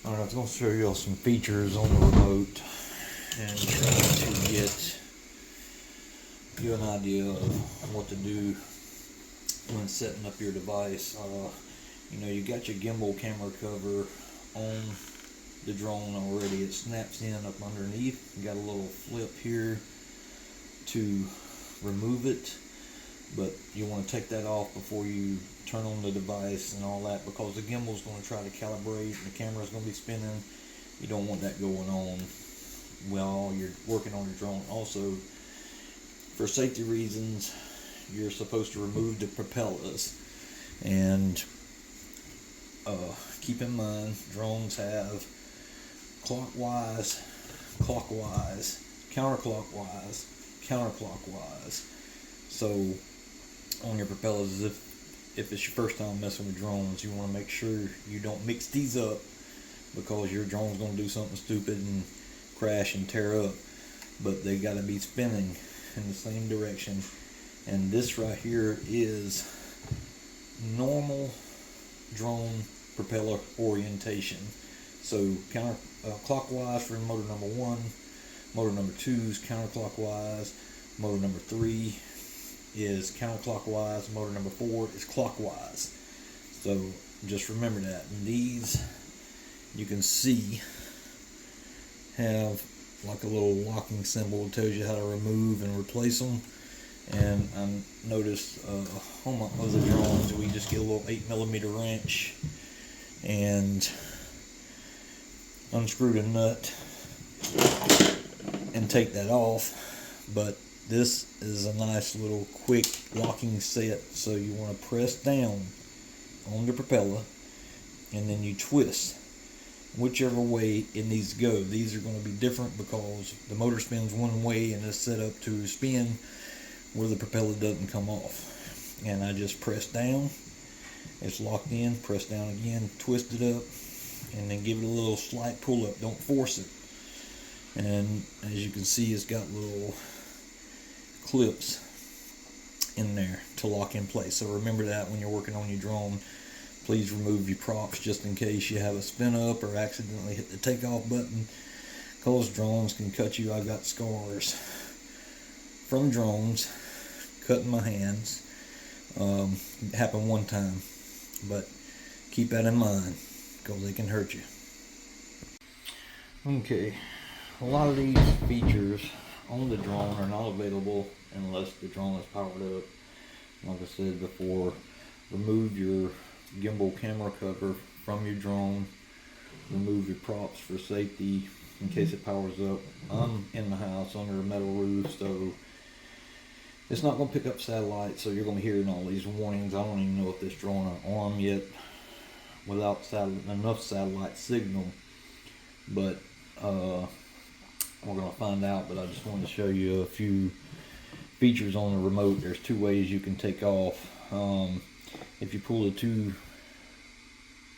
Alright, I was going to show you all some features on the remote and try to get you an idea of what to do when setting up your device. You know, you got your gimbal camera cover on the drone already. It snaps in up underneath. You got a little flip here to remove it, but you want to take that off before you turn on the device and all that, because the gimbal is going to try to calibrate and the camera is going to be spinning. You don't want that going on while you're working on your drone. Also, for safety reasons, you're supposed to remove the propellers, and keep in mind, drones have clockwise, counterclockwise. So on your propellers, if it's your first time messing with drones, you want to make sure you don't mix these up, because your drone's going to do something stupid and crash and tear up. But they got to be spinning in the same direction. And this right here is normal drone propeller orientation. So clockwise for motor number 1, motor number 2 is counterclockwise, motor number 3 is counterclockwise, motor number 4 is clockwise. So just remember that. And these, you can see, have like a little locking symbol that tells you how to remove and replace them. And I noticed on my other drones, we just get a little 8mm wrench and unscrew the nut and take that off. But this is a nice little quick locking set. So you want to press down on the propeller and then you twist whichever way it needs to go. These are going to be different because the motor spins one way and it's set up to spin where the propeller doesn't come off. And I just press down, it's locked in, press down again, twist it up, and then give it a little slight pull up. Don't force it. And as you can see, it's got little clips in there to lock in place. So remember that when you're working on your drone. Please remove your props just in case you have a spin up or accidentally hit the takeoff button, because drones can cut you. I've got scars from drones cutting my hands. It happened one time, but keep that in mind because they can hurt you. Okay, a lot of these features on the drone are not available unless the drone is powered up. Like I said before, remove your gimbal camera cover from your drone, remove your props for safety in case it powers up. I'm in the house under a metal roof, so it's not going to pick up satellite, so you're going to be hearing all these warnings. I don't even know if this drone is armed yet without enough satellite signal, but we're going to find out. But I just wanted to show you a few features on the remote. There's two ways you can take off. If you pull the two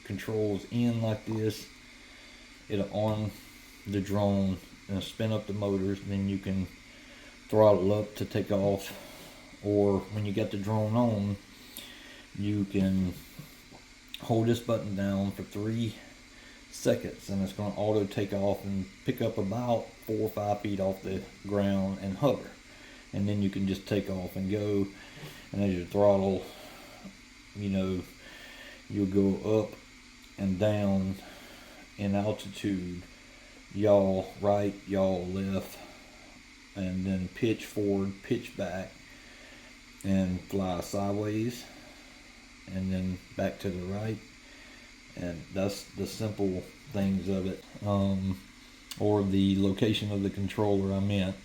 controls in like this, it'll arm the drone and spin up the motors. Then you can throttle up to take off, or when you get the drone on, you can hold this button down for 3 seconds and it's going to auto take off and pick up about 4 or 5 feet off the ground and hover, and then you can just take off and go. And as you throttle, you know, you'll go up and down in altitude, yaw right, yaw left, and then pitch forward, pitch back, and fly sideways, and then back to the right. And that's the simple things of it, or the location of the controller I meant.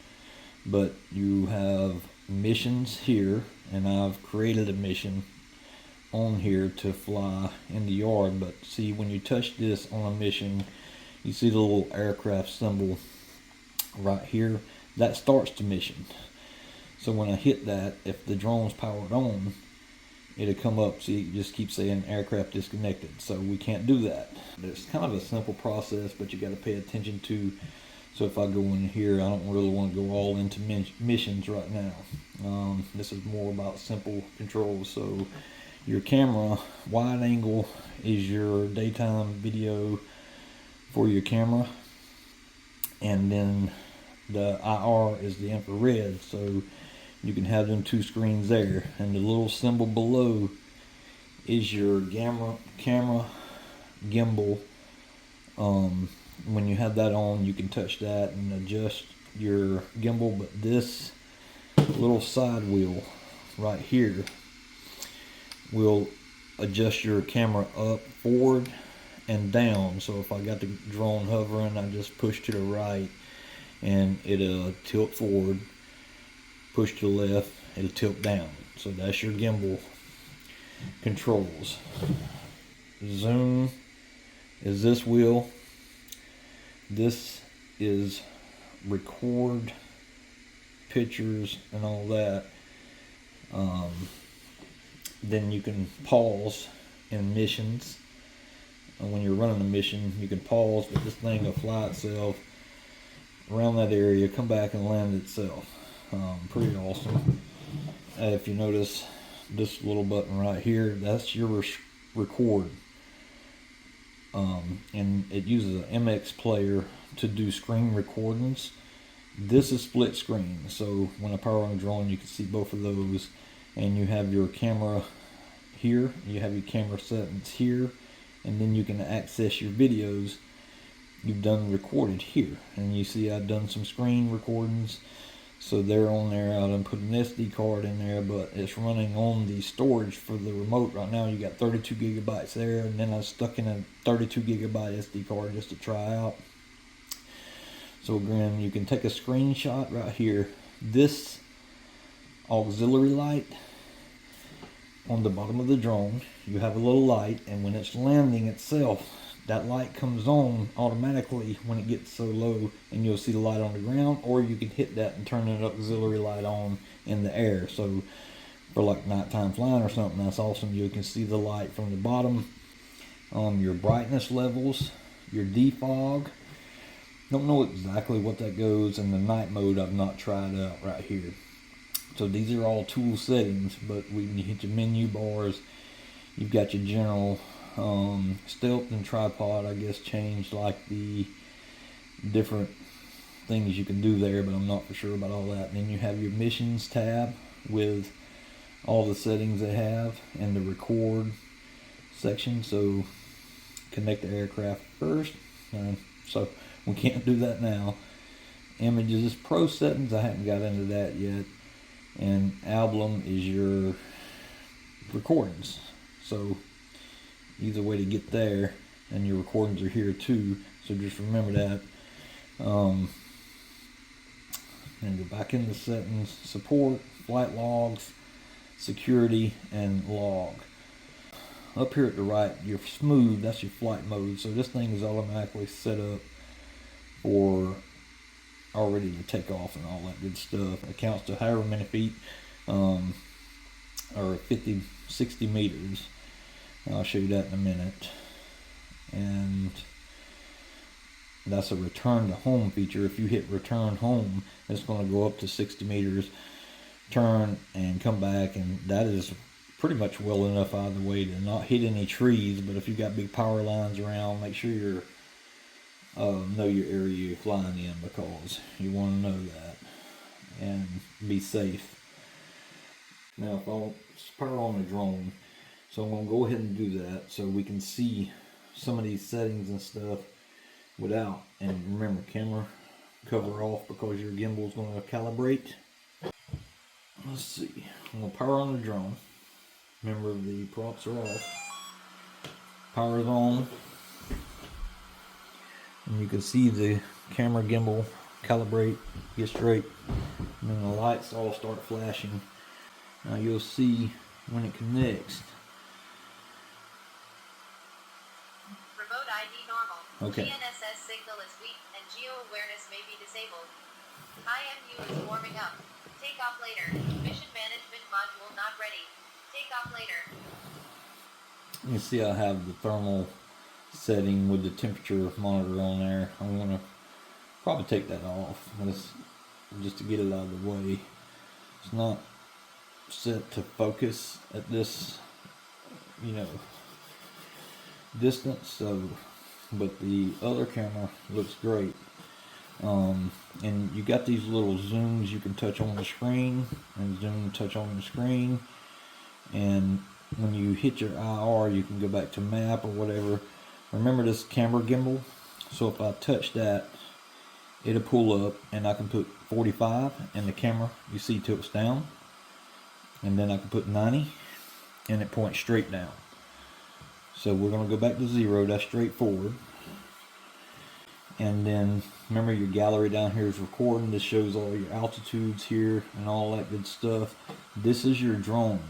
But you have missions here, and I've created a mission on here to fly in the yard. But see, when you touch this on a mission, you see the little aircraft symbol right here. That starts the mission. So when I hit that, if the drone's powered on, it'll come up. See, it just keeps saying aircraft disconnected. So we can't do that. It's kind of a simple process, but you got to pay attention to. So if I go in here, I don't really want to go all into missions right now. This is more about simple controls. So your camera wide angle is your daytime video for your camera, and then the IR is the infrared, so you can have them two screens there. And the little symbol below is your camera gimbal. When you have that on, you can touch that and adjust your gimbal, but this little side wheel right here will adjust your camera up, forward, and down. So if I got the drone hovering, I just push to the right and it'll tilt forward, push to the left, it'll tilt down. So that's your gimbal controls. Zoom is this wheel. This is record pictures and all that. Then you can pause in missions. When you're running a mission, you can pause, but this thing will fly itself around that area, come back and land itself. Pretty awesome. If you notice this little button right here, that's your record. And it uses an MX player to do screen recordings. This is split screen, so when I power on a drone, you can see both of those. And you have your camera here, you have your camera settings here, and then you can access your videos you've done recorded here. And you see I've done some screen recordings, so they're on there. I done put an SD card in there, but it's running on the storage for the remote right now. You got 32 gigabytes there, and then I stuck in a 32 gigabyte SD card just to try out. So again, you can take a screenshot right here. This auxiliary light on the bottom of the drone, you have a little light, and when it's landing itself, that light comes on automatically when it gets so low, and you'll see the light on the ground, or you can hit that and turn an auxiliary light on in the air. So for like nighttime flying or something, that's awesome. You can see the light from the bottom. Your brightness levels, your defog. Don't know exactly what that goes in the night mode. I've not tried out right here. So these are all tool settings, but when you hit your menu bars, you've got your general stealth and tripod, I guess, changed like the different things you can do there, but I'm not for sure about all that. And then you have your missions tab with all the settings they have, and the record section. So connect the aircraft first. So we can't do that now. Images, pro settings, I haven't got into that yet. And album is your recordings. So either way to get there, and your recordings are here too. So just remember that. And go back into settings, support, flight logs, security, and log. Up here at the right, your smooth, that's your flight mode. So this thing is automatically set up for already to take off and all that good stuff. It counts to however many feet, or 50, 60 meters. I'll show you that in a minute. And that's a return to home feature. If you hit return home, it's going to go up to 60 meters, turn and come back, and that is pretty much well enough out of the way to not hit any trees. But if you got big power lines around, make sure you're know your area you're flying in, because you want to know that and be safe. Now if I'll power on the drone, so I'm going to go ahead and do that so we can see some of these settings and stuff without. And remember, camera cover off because your gimbal is going to calibrate. Let's see, I'm going to power on the drone. Remember, the props are off. Power is on. And you can see the camera gimbal calibrate, get straight, and then the lights all start flashing. Now you'll see when it connects. Remote ID normal. Okay. GNSS signal is weak and geo-awareness may be disabled. IMU is warming up. Take off later. Mission management module not ready. Take off later. You see I have the thermal setting with the temperature monitor on there. I'm going to probably take that off just to get it out of the way. It's not set to focus at this, distance, so but the other camera looks great. And you got these little zooms you can touch on the screen, and zoom, touch on the screen, and when you hit your IR you can go back to map or whatever. Remember this camera gimbal, so if I touch that it'll pull up and I can put 45 and the camera, you see, tilts down, and then I can put 90 and it points straight down. So we're going to go back to 0, that's straightforward. And then remember your gallery down here is recording. This shows all your altitudes here and all that good stuff. This is your drone,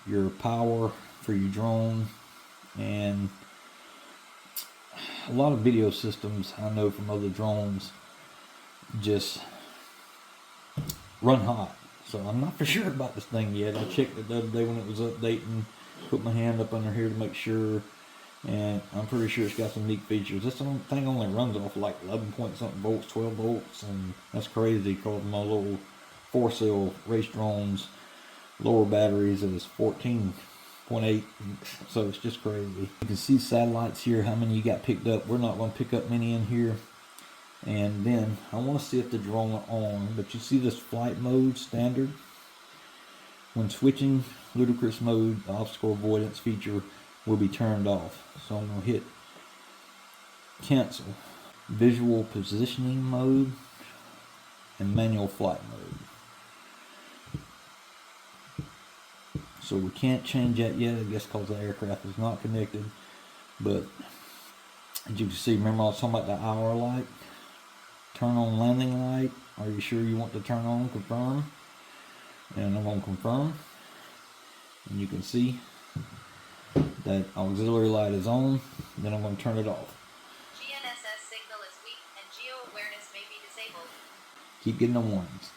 your power for your drone. And a lot of video systems I know from other drones just run hot. So I'm not for sure about this thing yet. I checked it the other day when it was updating, put my hand up under here to make sure, and I'm pretty sure it's got some neat features. This thing only runs off like 11 point something volts, 12 volts, and that's crazy because my little 4-cell race drones lower batteries is 14.8, so it's just crazy. You can see satellites here, how many you got picked up. We're not going to pick up many in here. And then I want to see if the drone are on, but you see this flight mode standard. When switching ludicrous mode, the obstacle avoidance feature will be turned off. So I'm going to hit cancel. Visual positioning mode and manual flight mode. So we can't change that yet, I guess because the aircraft is not connected. But as you can see, remember I was talking about the hour light? Turn on landing light. Are you sure you want to turn on? Confirm. And I'm going to confirm. And you can see that auxiliary light is on. Then I'm going to turn it off. GNSS signal is weak and geo-awareness may be disabled. Keep getting the warnings.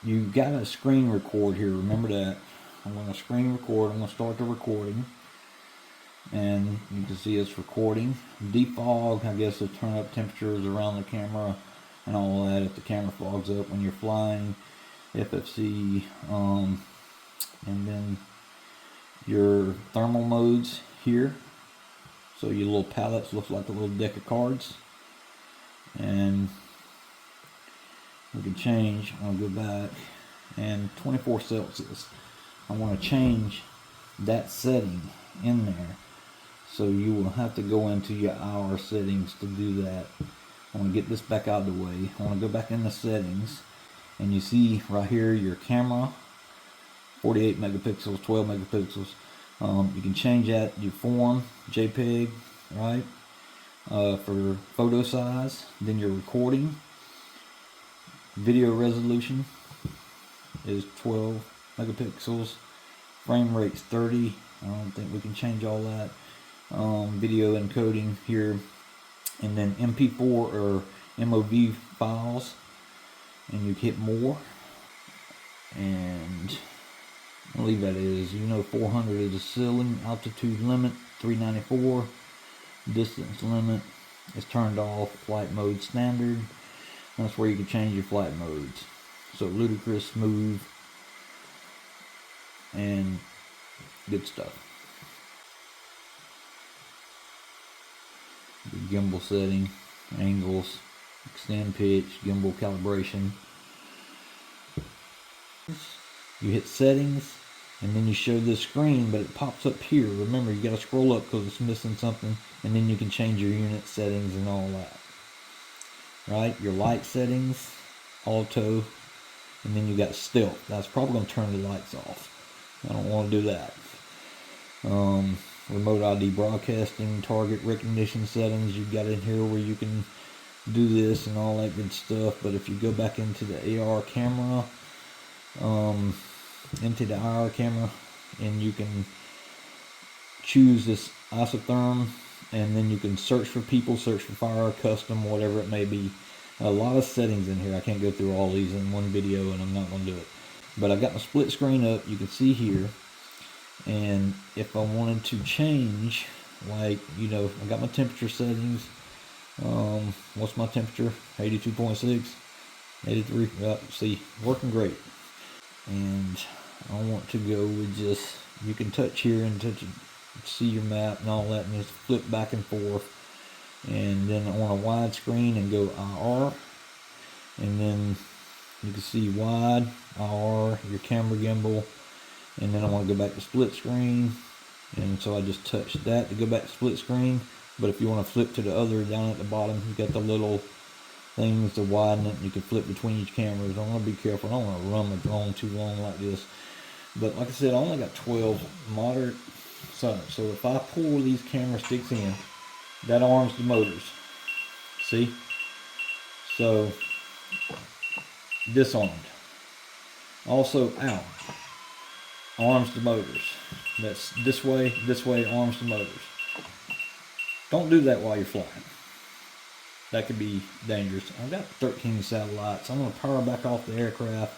You got a screen record here. Remember that. I'm going to screen record. I'm going to start the recording. And you can see it's recording. Defog, I guess, to turn up temperatures around the camera and all that if the camera fogs up when you're flying. FFC, and then your thermal modes here. So your little palettes look like a little deck of cards. And we can change. I'll go back, and 24 Celsius. I want to change that setting in there. So you will have to go into your hour settings to do that. I want to get this back out of the way. I want to go back in the settings, and you see right here your camera, 48 megapixels, 12 megapixels. You can change that, your form, JPEG, right, for photo size. Then your recording, video resolution is 12 megapixels, frame rate's 30. I don't think we can change all that. Video encoding here, and then MP4 or MOV files, and you hit more, and I'll leave that as, 400 is the ceiling, altitude limit 394, distance limit is turned off, flight mode standard. That's where you can change your flight modes. So ludicrous, smooth, and good stuff. The gimbal setting, angles, extend pitch, gimbal calibration. You hit settings, and then you show this screen, but it pops up here. Remember, you got to scroll up because it's missing something, and then you can change your unit settings and all that. Right? Your light settings, auto, and then you got stealth. That's probably going to turn the lights off. I don't want to do that. Remote ID broadcasting, target recognition settings, you've got in here where you can do this and all that good stuff. But if you go back into the AR camera, and you can choose this isotherm, and then you can search for people, search for fire, custom, whatever it may be. A lot of settings in here. I can't go through all these in one video, and I'm not going to do it. But I got my split screen up, you can see here. And if I wanted to change, like, I got my temperature settings. What's my temperature? 82.6, 83. See, working great. And I want to go with you can touch here and see your map and all that, and just flip back and forth. and then on a wide screen and go IR, and then you can see wide, IR, your camera gimbal, and then I want to go back to split screen, and so I just touch that to go back to split screen. But if you want to flip to the other, down at the bottom you got the little things to widen it, and you can flip between each cameras. I want to be careful, I don't want to run my drone too long like this. But like I said, I only got 12 moderate summits, so if I pull these camera sticks in, that arms the motors. See? So disarmed. Also out. Arms the motors. That's this way, arms the motors. Don't do that while you're flying. That could be dangerous. I've got 13 satellites. I'm going to power back off the aircraft.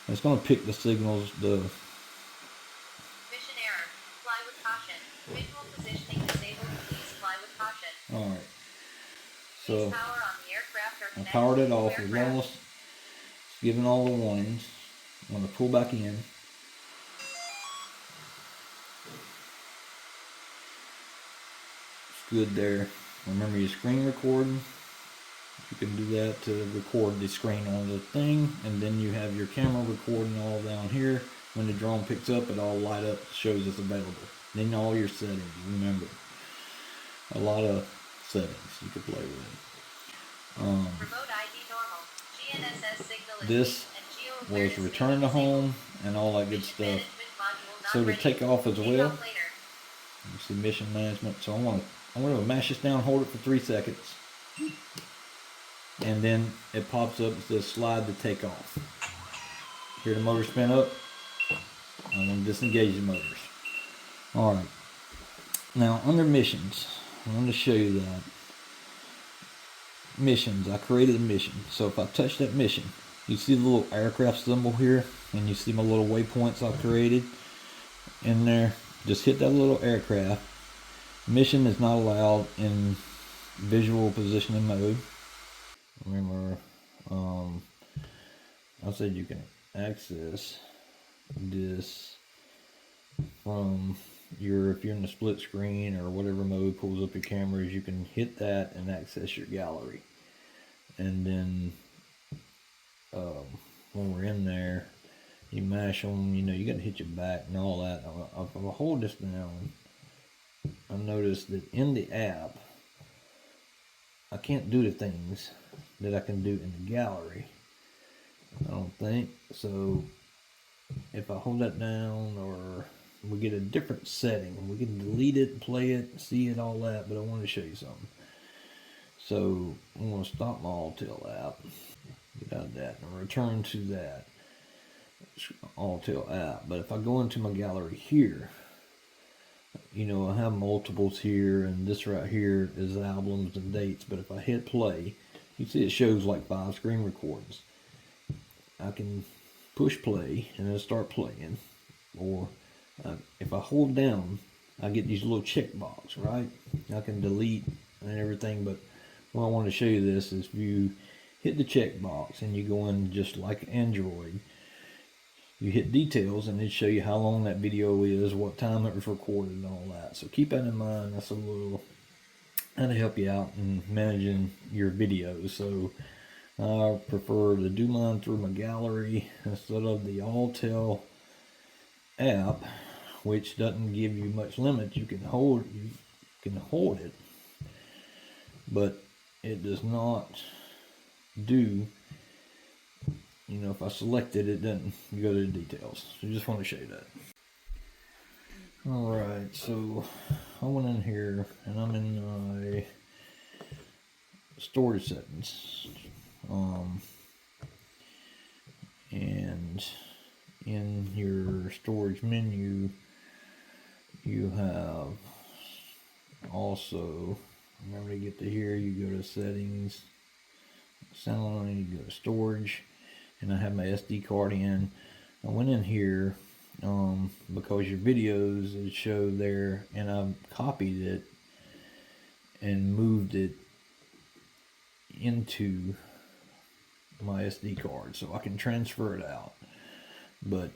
It's going to pick the signals. Mission error. Fly with caution. Visual positioning disabled. Please fly with caution. Alright. Please So power on the aircraft or I connect powered it to off. aircraft. Regardless, it's giving all the warnings. I'm going to pull back in. It's good there. Remember your screen recording. You can do that to record the screen on the thing, and then you have your camera recording all down here. When the drone picks up, it all light up, shows it's available. Then all your settings, remember, a lot of settings you can play with. Remote ID normal. GNSS signal is This weak and geo-awareness was may return be to disabled. home and all that good Mission stuff. management module not So to ready. take off as Take well, off later. you see mission management. So I'm gonna mash this down, hold it for 3 seconds, and then it pops up. It says slide to take off. Hear the motor spin up. I'm gonna disengage the motors. All right. Now under missions, I want to show you that. Missions. I created a mission. So if I touch that mission, you see the little aircraft symbol here, and you see my little waypoints I created in there. Just hit that little aircraft. Mission is not allowed in visual positioning mode. Remember, I said you can access this from your, if you're in the split screen or whatever mode pulls up your cameras, you can hit that and access your gallery. And then when we're in there, you mash them, you know, you gotta hit your back and all that. If I hold this down, I noticed that in the app, I can't do the things that I can do in the gallery, I don't think. So if I hold that down, or we get a different setting, we can delete it, play it, see it, all that, but I want to show you something. So I'm going to stop my Autel app, get out of that, and return to that Autel app. But if I go into my gallery here, you know, I have multiples here, and this right here is albums and dates. But if I hit play, you see it shows like 5 screen recordings. I can push play and it'll start playing, or if I hold down, I get these little check box, right? I can delete and everything, but what I want to show you this is if you hit the check box and you go in just like Android, you hit details and it show you how long that video is, what time it was recorded, and all that. So keep that in mind. That's a little, that'll help you out in managing your videos. So I prefer to do mine through my gallery instead of the Autel app, which doesn't give you much limit. You can hold it, but it does not do, you know, if I select it, it doesn't go to the details. So just want to show you that. Alright, so I went in here and I'm in my storage settings. And in your storage menu, you have also, remember to get to here, you go to settings, sound line, you go to storage, and I have my SD card in. I went in here because your videos it show there, and I copied it and moved it into my SD card so I can transfer it out. But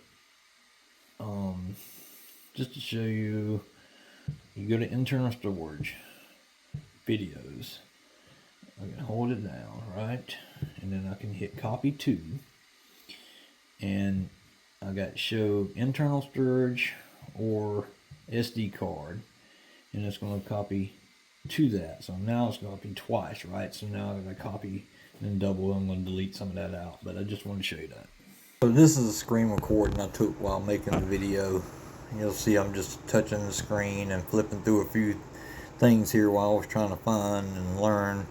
just to show you, you go to internal storage, videos. I can hold it down, right? And then I can hit copy to. And I got show internal storage or SD card. And it's going to copy to that. So now it's going to copy twice, right? So now I'm going to copy and double. I'm going to delete some of that out. But I just want to show you that. So this is a screen recording I took while making the video. You'll see I'm just touching the screen and flipping through a few things here while I was trying to find and learn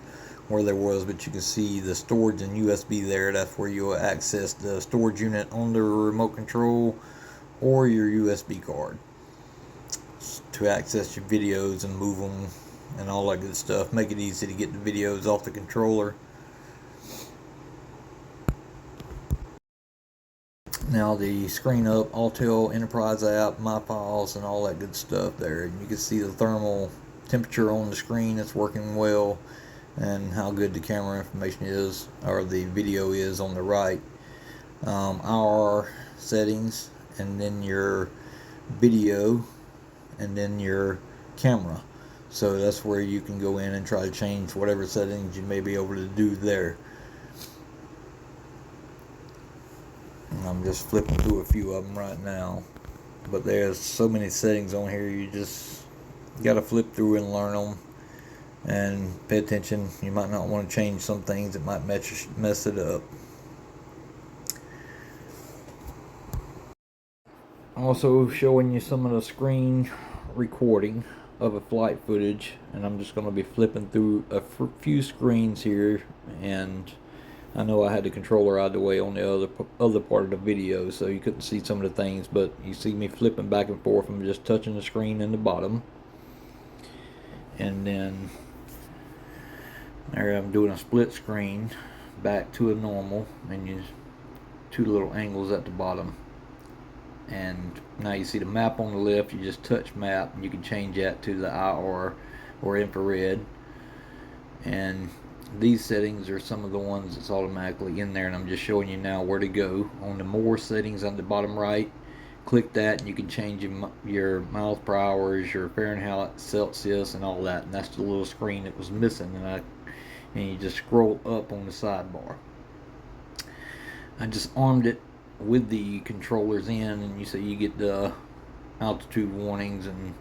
where there was, but you can see the storage and USB there. That's where you'll access the storage unit on the remote control or your USB card to access your videos and move them and all that good stuff. Make it easy to get the videos off the controller. Now the screen up, Autel Enterprise app, My Files, and all that good stuff there. And you can see the thermal temperature on the screen. It's working well, and how good the camera information is, or the video is on the right. Our settings, and then your video, and then your camera. So that's where you can go in and try to change whatever settings you may be able to do there. I'm just flipping through a few of them right now, but there's so many settings on here, you just got to flip through and learn them and pay attention. You might not want to change some things that might mess it up. Also showing you some of the screen recording of a flight footage, and I'm just going to be flipping through a few screens here, and I know I had the controller out of the way on the other part of the video, so you couldn't see some of the things, but you see me flipping back and forth. I'm just touching the screen in the bottom, and then there I'm doing a split screen back to a normal, and you two little angles at the bottom. And now you see the map on the left. You just touch map, and you can change that to the IR or infrared. And these settings are some of the ones that's automatically in there, and I'm just showing you now where to go. On the more settings on the bottom right, click that, and you can change your miles per hour, your Fahrenheit, Celsius, and all that. And that's the little screen that was missing, and you just scroll up on the sidebar. I just armed it with the controllers in, and you see you get the altitude warnings and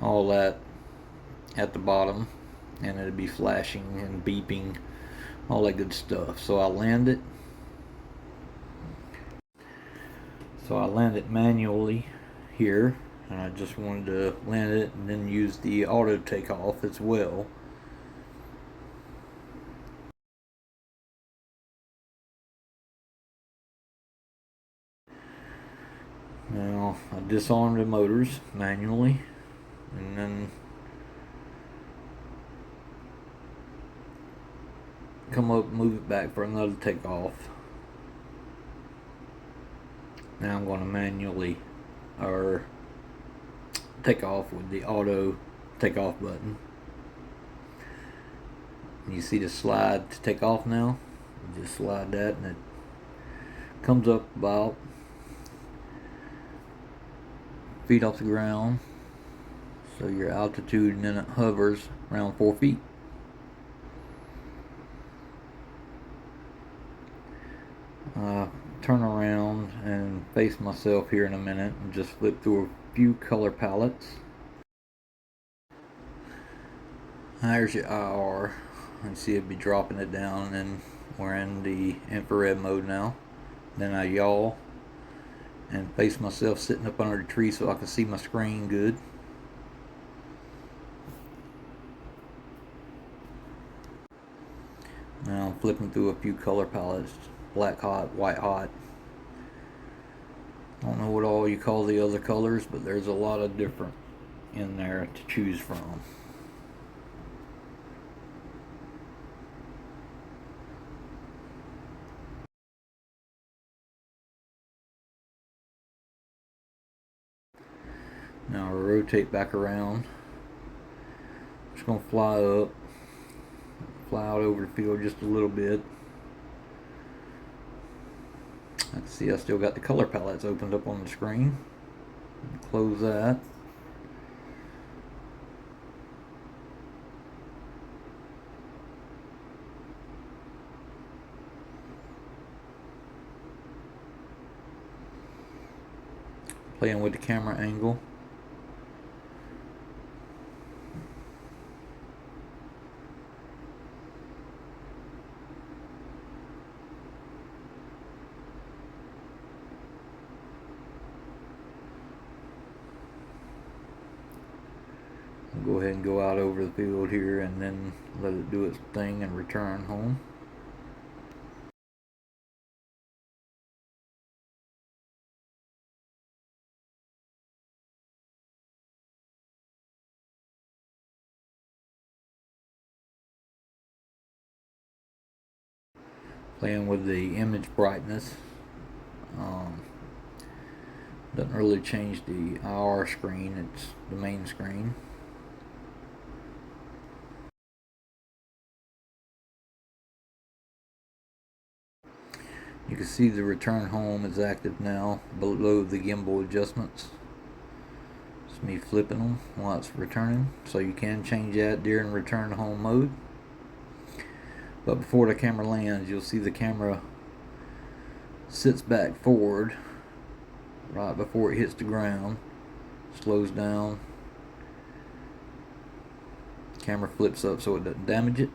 all that at the bottom, and it'll be flashing and beeping, all that good stuff. So I land it. So I land it manually here, and I just wanted to land it and then use the auto takeoff as well. Now I disarm the motors manually, and then come up, move it back for another takeoff. Now I'm going to manually or take off with the auto takeoff button. You see the slide to take off now. You just slide that, and it comes up about feet off the ground. So your altitude, and then it hovers around 4 feet. Turn around and face myself here in a minute and just flip through a few color palettes. There's your IR. You see it be dropping it down, and then we're in the infrared mode now. Then I yaw and face myself sitting up under the tree so I can see my screen good. Now I'm flipping through a few color palettes. Black hot, white hot. I don't know what all you call the other colors, but there's a lot of different in there to choose from. Now I'll rotate back around. Just gonna fly up, fly out over the field just a little bit. I can see I still got the color palettes opened up on the screen. Close that. Playing with the camera angle. Go ahead and go out over the field here and then let it do its thing and return home. Playing with the image brightness. Doesn't really change the IR screen, it's the main screen. You can see the return home is active now below the gimbal adjustments. It's me flipping them while it's returning, so you can change that during return home mode. But before the camera lands, you'll see the camera sits back forward right before it hits the ground, slows down, camera flips up so it doesn't damage it,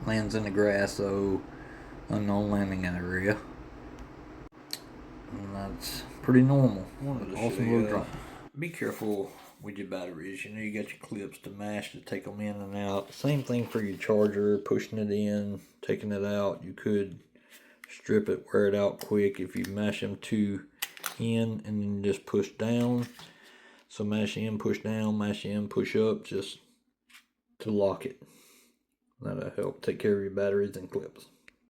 lands in the grass, so unknown landing area, and that's pretty normal. Awesome little drone. Be careful with your batteries. You know, you got your clips to mash to take them in and out. Same thing for your charger, pushing it in, taking it out. You could strip it, wear it out quick if you mash them two in and then just push down. So mash in, push down, mash in, push up, just to lock it. That'll help take care of your batteries and clips.